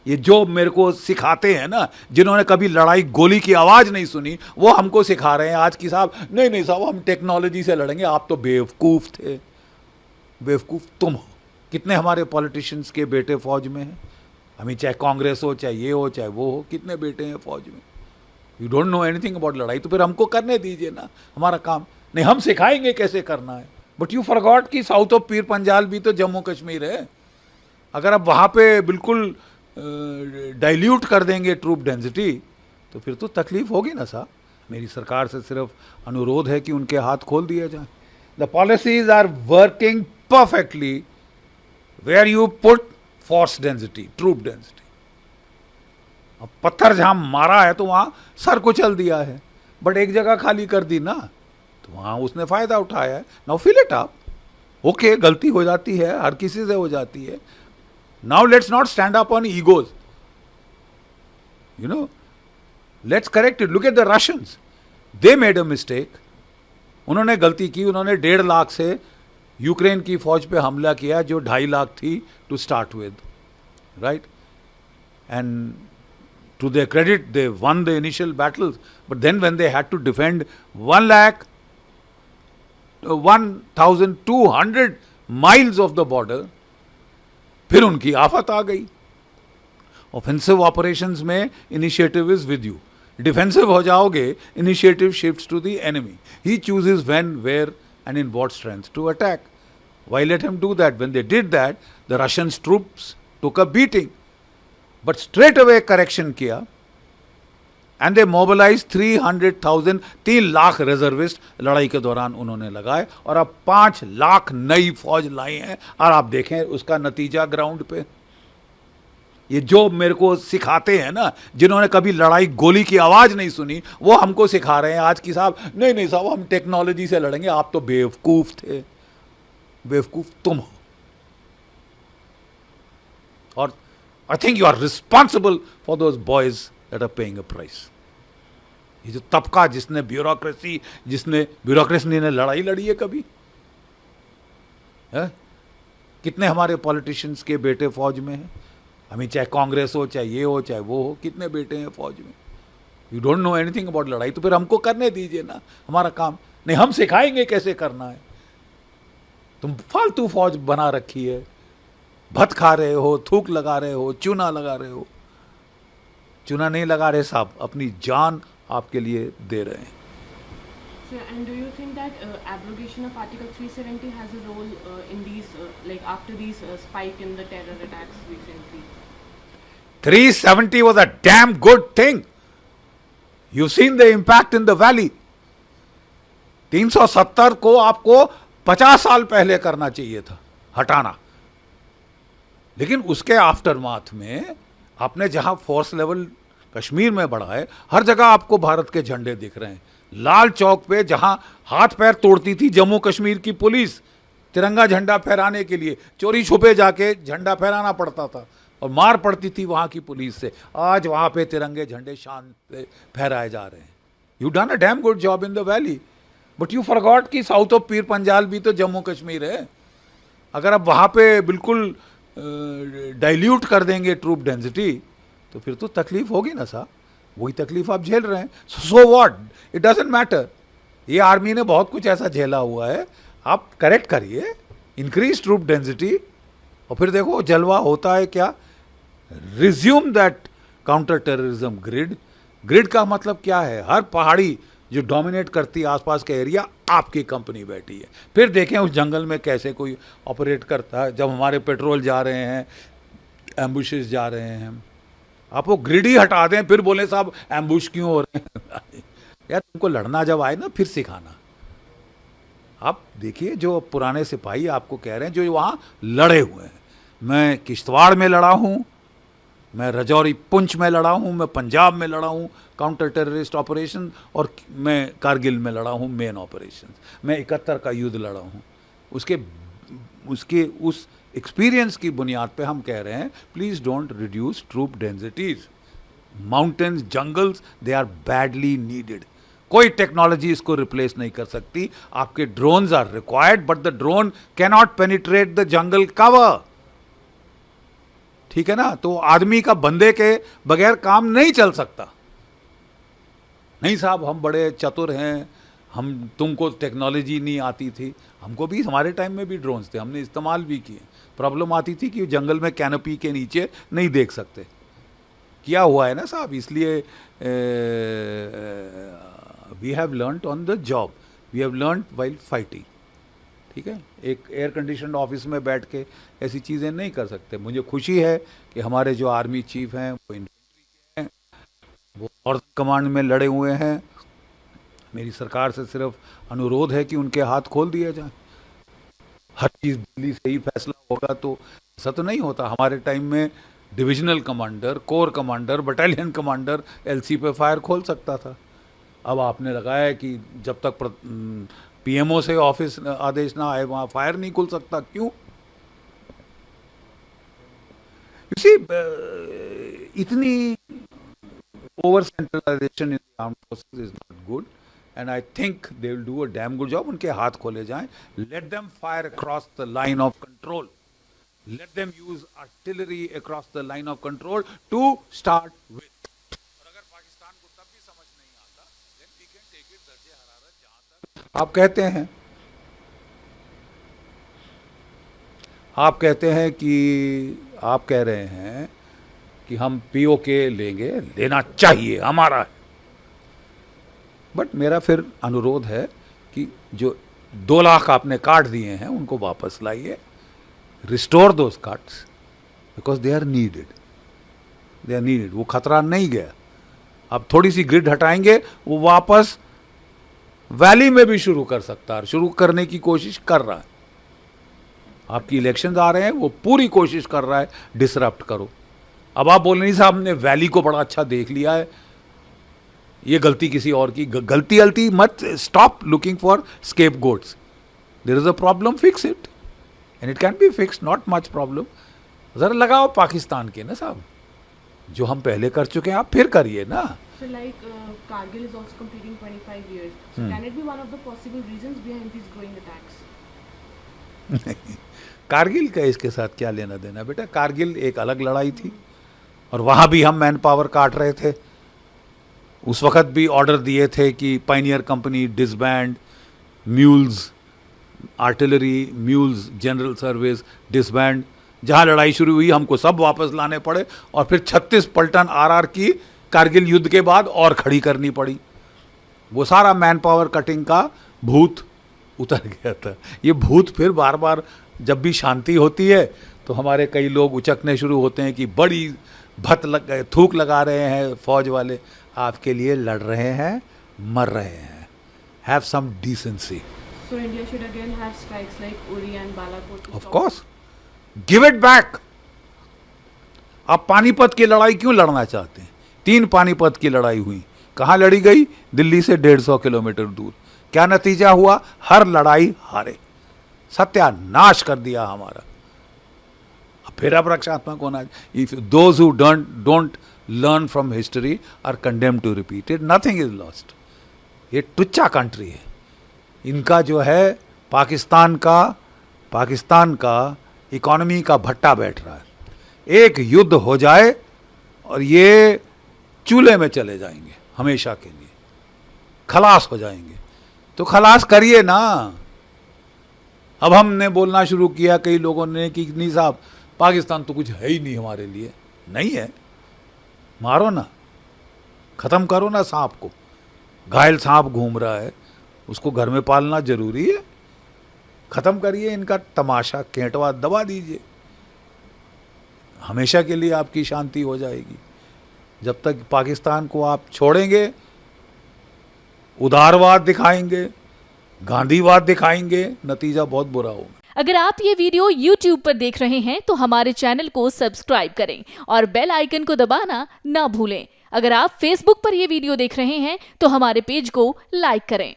ये जो मेरे को सिखाते हैं ना, जिन्होंने कभी लड़ाई गोली की आवाज़ नहीं सुनी, वो हमको सिखा रहे हैं आज की साहब नहीं नहीं साहब हम टेक्नोलॉजी से लड़ेंगे। आप तो बेवकूफ़ थे, बेवकूफ़ तुम हो। कितने हमारे पॉलिटिशियंस के बेटे फौज में हैं, हमें चाहे कांग्रेस हो चाहे ये हो चाहे वो हो, कितने बेटे हैं फौज में। You don't know anything about लड़ाई, तो फिर हमको करने दीजिए ना हमारा काम। नहीं, हम सिखाएंगे कैसे करना है। बट यू फॉरगॉट कि साउथ ऑफ पीर पंजाल भी तो जम्मू कश्मीर है। अगर आप वहाँ पे बिल्कुल डाइल्यूट कर देंगे ट्रूप डेंसिटी, तो फिर तो तकलीफ होगी ना साहब। मेरी सरकार से सिर्फ अनुरोध है कि उनके हाथ खोल दिए जाए। The policies are working perfectly where you put force density, troop density. अब पत्थर जहां मारा है तो वहां सर कुचल दिया है, बट एक जगह खाली कर दी ना, तो वहां उसने फायदा उठाया है। Now fill it up. Okay, गलती हो जाती है, हर किसी से हो जाती है। Now let's not stand up on egos, you know, let's correct it. Look at the Russians, they made a mistake. उन्होंने गलती की, उन्होंने 1.5 लाख से यूक्रेन की फौज पे हमला किया जो 2.5 लाख थी to start with, right? And to their credit, they won the initial battles, but then when they had to defend 1,200 miles of the border, फिर उनकी आफत आ गई। ऑफेंसिव ऑपरेशंस में initiative is with you, defensive हो जाओगे, initiative shifts to the enemy. He chooses when, where and in what strength to attack. Why let him do that? When they did that, the Russian troops took a beating. But straight away correction किया, and they mobilized 300,000, 3 lakh reservist लड़ाई के दौरान उन्होंने लगाए, और अब 5 लाख नई फौज लाई हैं। और आप देखें उसका नतीजा ग्राउंड पे। ये जो मेरे को सिखाते हैं ना, जिन्होंने कभी लड़ाई गोली की आवाज़ नहीं सुनी, वो हमको सिखा रहे हैं आज की साहब नहीं नहीं साहब हम टेक्नोलॉजी से लड़ेंगे। आप तो बेवकूफ़ थे, बेवकूफ़ तुम हो। और I think you are responsible for those boys that are paying a price. ये जो तबका जिसने ब्यूरोक्रेसी ने लड़ाई लड़ी है कभी है? कितने हमारे पॉलिटिशियंस के बेटे फौज में हैं, हमें चाहे कांग्रेस हो चाहे ये हो चाहे वो हो, कितने बेटे हैं फौज में। You don't know anything about लड़ाई, तो फिर हमको करने दीजिए ना हमारा काम। नहीं, हम सिखाएंगे कैसे करना है। तुम फालतू फौज बना रखी है, भत खा रहे हो, थूक लगा रहे हो, चूना लगा रहे हो। चूना नहीं लगा रहे साहब, अपनी जान आपके लिए दे रहे हैं। Sir, and do you think that abrogation of Article 370 has a role in these, like after these spike in the terror attacks recently? 370 was a damn good thing. You've seen the impact in the valley. 370 को आपको 50 साल पहले करना चाहिए था, हटाना। लेकिन उसके आफ्टरमाथ में आपने जहां फोर्स लेवल कश्मीर में बढ़ा है, हर जगह आपको भारत के झंडे दिख रहे हैं। लाल चौक पे जहां हाथ पैर तोड़ती थी जम्मू कश्मीर की पुलिस तिरंगा झंडा फहराने के लिए, चोरी छुपे जाके झंडा फहराना पड़ता था और मार पड़ती थी वहां की पुलिस से, आज वहां पे तिरंगे झंडे शान से फहराए जा रहे हैं। You done a damn good job in the valley, but you forgot कि साउथ ऑफ पीर पंजाल भी तो जम्मू कश्मीर है। अगर आप वहां पे बिल्कुल डाइल्यूट कर देंगे ट्रूप डेंसिटी, तो फिर तो तकलीफ होगी ना साहब। वही तकलीफ आप झेल रहे हैं। So what, it doesn't matter. ये आर्मी ने बहुत कुछ ऐसा झेला हुआ है, आप करेक्ट करिए, इंक्रीज ट्रूप डेंसिटी, और फिर देखो जलवा होता है क्या। Resume that counter terrorism grid. Grid का मतलब क्या है? हर पहाड़ी जो डोमिनेट करती है आसपास का एरिया, आपकी कंपनी बैठी है। फिर देखें उस जंगल में कैसे कोई ऑपरेट करता है। जब हमारे पेट्रोल जा रहे हैं, एम्बुशेस जा रहे हैं, आप वो ग्रिड ही हटा दें, फिर बोले साहब एम्बुश क्यों हो रहे हैं। यार तुमको लड़ना जब आए ना, फिर सिखाना। आप देखिए जो पुराने सिपाही आपको कह रहे हैं जो वहाँ लड़े हुए हैं। मैं किश्तवाड़ में लड़ा हूँ, मैं रजौरी पुंछ में लड़ा हूँ, मैं पंजाब में लड़ा हूँ काउंटर टेररिस्ट ऑपरेशन, और मैं कारगिल में लड़ा हूँ मेन ऑपरेशन। मैं 71 का युद्ध लड़ा हूँ। उसके उस एक्सपीरियंस की बुनियाद पे हम कह रहे हैं please don't reduce troop densities. Mountains, jungles, they are badly needed. कोई टेक्नोलॉजी इसको रिप्लेस नहीं कर सकती। आपके drones are required, but the drone cannot penetrate the jungle cover. ठीक है ना। तो आदमी का बंदे के बगैर काम नहीं चल सकता। नहीं साहब हम बड़े चतुर हैं, हम तुमको टेक्नोलॉजी नहीं आती थी। हमको भी हमारे टाइम में भी ड्रोन्स थे, हमने इस्तेमाल भी किए। प्रॉब्लम आती थी कि जंगल में कैनोपी के नीचे नहीं देख सकते। किया हुआ है ना साहब, इसलिए we have learned on the job, we have learned while fighting. ठीक है, एक एयर कंडीशन ऑफिस में बैठ के ऐसी चीज़ें नहीं कर सकते। मुझे खुशी है कि हमारे जो आर्मी चीफ हैं वो इन्फेंट्री के हैं, वो नॉर्थ कमांड में लड़े हुए हैं। मेरी सरकार से सिर्फ अनुरोध है कि उनके हाथ खोल दिया जाए। हर चीज़ दिल्ली से ही फैसला होगा तो ऐसा तो नहीं होता। हमारे टाइम में divisional commander, core commander, battalion commander LC पे फायर खोल सकता था। अब आपने लगाया है कि जब तक पीएमओ से ऑफिस आदेश ना आए वहाँ फायर नहीं खुल सकता। क्यों? You see, इतनी over centralisation in armed forces is not good and I think they will do a damn good job. उनके हाथ खोले जाएं, let them fire across the line of control, let them use artillery across the line of control to start with। और अगर पाकिस्तान को तब भी समझ नहीं आता, then we can take it दर्जे हरारत जहां तक आप कहते हैं। आप कहते हैं कि आप कह रहे हैं कि हम पीओके लेंगे, लेना चाहिए, हमारा है। बट मेरा फिर अनुरोध है कि जो 2 लाख आपने काट दिए हैं उनको वापस लाइए। Restore those cuts because they are needed. They are needed. वो खतरा नहीं गया। अब थोड़ी सी ग्रिड हटाएंगे, वो वापस वैली में भी शुरू कर सकता है, शुरू करने की कोशिश कर रहा है। आपकी इलेक्शंस आ रहे हैं, वो पूरी कोशिश कर रहा है डिसरप्ट करो। अब आप बोल नहीं साहब हमने वैली को बड़ा अच्छा देख लिया है, ये गलती किसी और की। गलती मत, stop looking for scapegoats. There is a problem, fix it and it can be fix, not much problem. जरा लगाओ पाकिस्तान के ना साहब, जो हम पहले कर चुके हैं आप फिर करिए ना। So like Kargil is also completing 25 years. So can it be one of the possible reasons behind these growing attacks? Kargil का इसके साथ क्या लेना देना बेटा। कारगिल एक अलग लड़ाई थी और वहाँ भी हम मैन पावर काट रहे थे। उस वक्त भी ऑर्डर दिए थे कि Pioneer company disband, mules artillery, mules general service disband. जहाँ लड़ाई शुरू हुई हमको सब वापस लाने पड़े और फिर 36 पलटन आरआर की कारगिल युद्ध के बाद और खड़ी करनी पड़ी। वो सारा मैन पावर कटिंग का भूत उतर गया था। ये भूत फिर बार बार जब भी शांति होती है तो हमारे कई लोग उचकने शुरू होते हैं कि बड़ी थूक लगा रहे हैं फौज वाले। आपके लिए लड़ रहे हैं, मर रहे हैं। Have some decency. So India should again have strikes like Uri and Balakot. Of course, give it back. आप पानीपत की लड़ाई क्यों लड़ना चाहते हैं? 3 पानीपत की लड़ाई हुई, कहाँ लड़ी गई? दिल्ली से 150 किलोमीटर दूर। क्या नतीजा हुआ? हर लड़ाई हारे, सत्यानाश कर दिया हमारा। फिर अब रक्षात्मक होना। If those who don't learn from history are condemned to repeat it, nothing is lost. ये टुच्चा कंट्री है। इनका जो है पाकिस्तान का इकोनॉमी का भट्टा बैठ रहा है। एक युद्ध हो जाए और ये चूल्हे में चले जाएंगे हमेशा के लिए, खलास हो जाएंगे। तो खलास करिए ना। अब हमने बोलना शुरू किया कई लोगों ने कि नहीं साहब पाकिस्तान तो कुछ है ही नहीं हमारे लिए। नहीं है, मारो ना, खत्म करो ना सांप को। घायल सांप घूम रहा है, उसको घर में पालना जरूरी है। खत्म करिए इनका तमाशा, केंटवा दबा दीजिए, हमेशा के लिए आपकी शांति हो जाएगी। जब तक पाकिस्तान को आप छोड़ेंगे, उदारवाद दिखाएंगे, गांधीवाद दिखाएंगे, नतीजा बहुत बुरा होगा। अगर आप ये वीडियो YouTube पर देख रहे हैं तो हमारे चैनल को सब्सक्राइब करें और बेल आइकन को दबाना ना भूलें। अगर आप Facebook पर ये वीडियो देख रहे हैं तो हमारे पेज को लाइक करें।